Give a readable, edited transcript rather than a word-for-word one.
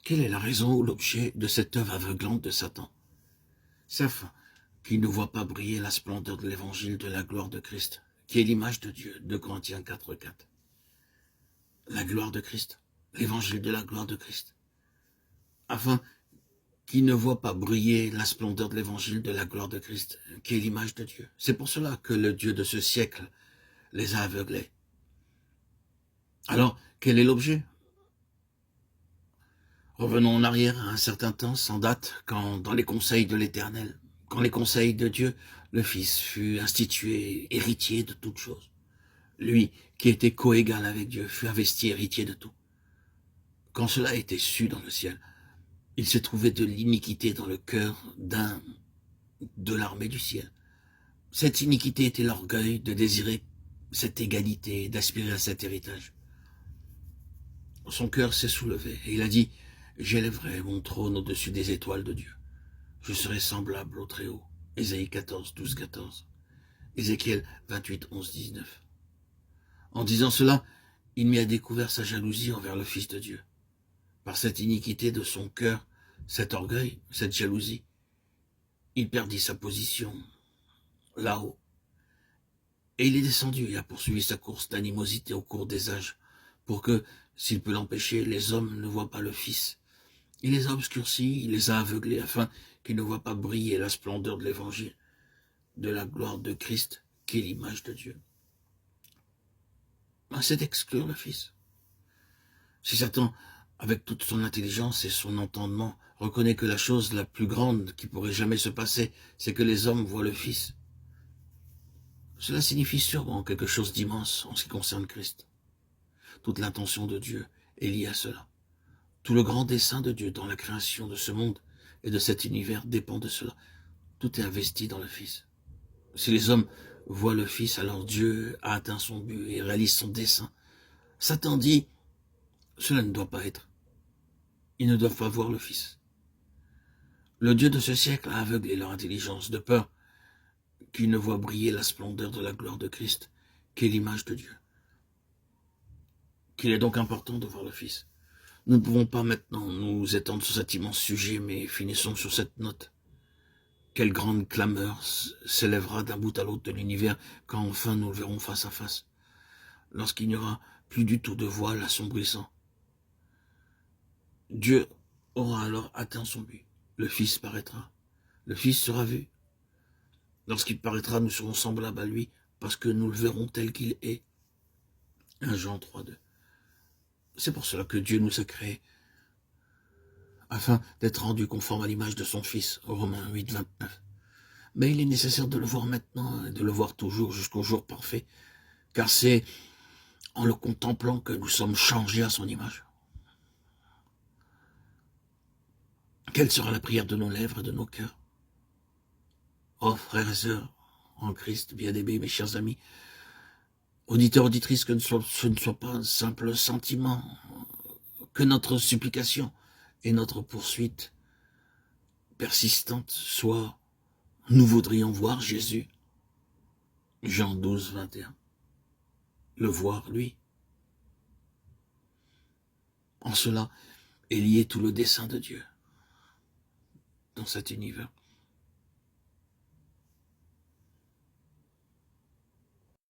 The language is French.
Quelle est la raison ou l'objet de cette œuvre aveuglante de Satan? C'est afin qu'il ne voit pas briller la splendeur de l'évangile de la gloire de Christ, qui est l'image de Dieu, 2 Corinthiens 4:4. La gloire de Christ, l'évangile de la gloire de Christ. Afin qu'il ne voit pas briller la splendeur de l'évangile de la gloire de Christ, qui est l'image de Dieu. C'est pour cela que le Dieu de ce siècle les a aveuglés. Alors, quel est l'objet? Revenons en arrière à un certain temps, sans date, quand dans les conseils de l'Éternel, quand les conseils de Dieu, le Fils fut institué héritier de toutes choses. Lui, qui était coégal avec Dieu, fut investi héritier de tout. Quand cela a été su dans le ciel, il se trouvait de l'iniquité dans le cœur de l'armée du ciel. Cette iniquité était l'orgueil de désirer cette égalité, d'aspirer à cet héritage. Son cœur s'est soulevé et il a dit: j'élèverai mon trône au-dessus des étoiles de Dieu. Je serai semblable au Très-Haut. Ésaïe 14, 12, 14. Ézéchiel 28, 11, 19. En disant cela, il mit à découvert sa jalousie envers le Fils de Dieu. Par cette iniquité de son cœur, cet orgueil, cette jalousie, il perdit sa position là-haut. Et il est descendu et a poursuivi sa course d'animosité au cours des âges, pour que, s'il peut l'empêcher, les hommes ne voient pas le Fils. Il les a obscurcis, il les a aveuglés, afin qu'ils ne voient pas briller la splendeur de l'Évangile, de la gloire de Christ, qui est l'image de Dieu. C'est d'exclure le Fils. Si Satan, avec toute son intelligence et son entendement, reconnaît que la chose la plus grande qui pourrait jamais se passer, c'est que les hommes voient le Fils, cela signifie sûrement quelque chose d'immense en ce qui concerne Christ. Toute l'intention de Dieu est liée à cela. Tout le grand dessein de Dieu dans la création de ce monde et de cet univers dépend de cela. Tout est investi dans le Fils. Si les hommes voient le Fils, alors Dieu a atteint son but et réalise son dessein. Satan dit: cela ne doit pas être. Ils ne doivent pas voir le Fils. Le Dieu de ce siècle a aveuglé leur intelligence, de peur qu'ils ne voient briller la splendeur de la gloire de Christ, qui est l'image de Dieu. Qu'il est donc important de voir le Fils. Nous ne pouvons pas maintenant nous étendre sur cet immense sujet, mais finissons sur cette note. Quelle grande clameur s'élèvera d'un bout à l'autre de l'univers quand enfin nous le verrons face à face, lorsqu'il n'y aura plus du tout de voile assombrissant. Dieu aura alors atteint son but. Le Fils paraîtra. Le Fils sera vu. Lorsqu'il paraîtra, nous serons semblables à lui, parce que nous le verrons tel qu'il est. 1 Jean 3:2. C'est pour cela que Dieu nous a créés, afin d'être rendus conformes à l'image de son Fils, Romains 8, 29. Mais il est nécessaire de le voir maintenant, et de le voir toujours jusqu'au jour parfait, car c'est en le contemplant que nous sommes changés à son image. Quelle sera la prière de nos lèvres et de nos cœurs? Oh, frères et sœurs, en Christ, bien-aimés, mes chers amis, auditeurs, auditrices, que ce ne soit pas un simple sentiment, que notre supplication et notre poursuite persistante soit: nous voudrions voir Jésus. Jean 12, 21. Le voir, lui. En cela est lié tout le dessein de Dieu dans cet univers.